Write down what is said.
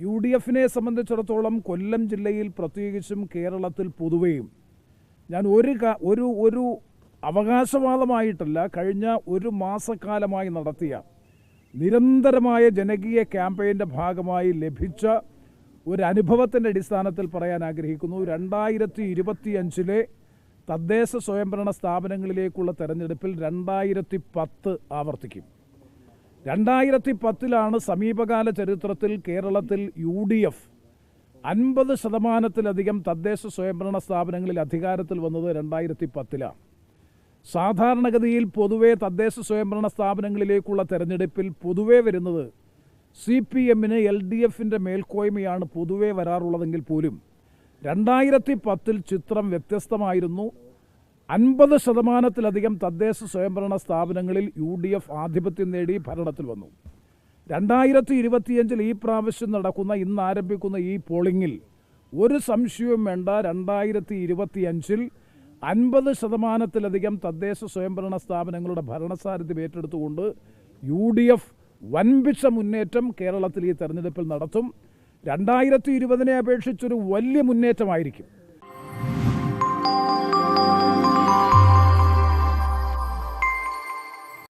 U D എഫിനെ സംബന്ധിച്ചിടത്തോളം കൊല്ലം ജില്ലയിൽ പ്രത്യേകിച്ചും കേരളത്തിൽ പൊതുവെയും ഞാൻ ഒരു അവകാശവാദമായിട്ടല്ല, കഴിഞ്ഞ ഒരു മാസക്കാലമായി നടത്തിയ നിരന്തരമായ ജനകീയ ക്യാമ്പയിൻ്റെ ഭാഗമായി ലഭിച്ച ഒരു അനുഭവത്തിൻ്റെ അടിസ്ഥാനത്തിൽ പറയാൻ ആഗ്രഹിക്കുന്നു. 2025 തദ്ദേശ സ്വയംഭരണ സ്ഥാപനങ്ങളിലേക്കുള്ള തെരഞ്ഞെടുപ്പിൽ 2010 ആവർത്തിക്കും. 2010 സമീപകാല ചരിത്രത്തിൽ കേരളത്തിൽ UDF 50% തദ്ദേശ സ്വയംഭരണ സ്ഥാപനങ്ങളിൽ അധികാരത്തിൽ വന്നത് 2010. സാധാരണഗതിയിൽ പൊതുവെ തദ്ദേശ സ്വയംഭരണ സ്ഥാപനങ്ങളിലേക്കുള്ള തെരഞ്ഞെടുപ്പിൽ പൊതുവെ വരുന്നത് CPM-ന് LDF-ൻ്റെ മേൽക്കോയ്മയാണ് പൊതുവെ വരാറുള്ളതെങ്കിൽ പോലും 2010 ചിത്രം വ്യത്യസ്തമായിരുന്നു. 50% തദ്ദേശ സ്വയംഭരണ സ്ഥാപനങ്ങളിൽ UDF ആധിപത്യം നേടി ഭരണത്തിൽ വന്നു. 2025 ഈ പ്രാവശ്യം നടക്കുന്ന ഇന്ന് ആരംഭിക്കുന്ന ഈ പോളിംഗിൽ ഒരു സംശയവും വേണ്ട, 2025 50% തദ്ദേശ സ്വയംഭരണ സ്ഥാപനങ്ങളുടെ ഭരണസാരഥ്യം ഏറ്റെടുത്തുകൊണ്ട് UDF വൻപിച്ച മുന്നേറ്റം കേരളത്തിൽ ഈ തെരഞ്ഞെടുപ്പിൽ നടത്തും. 2020 അപേക്ഷിച്ചൊരു വലിയ മുന്നേറ്റമായിരിക്കും.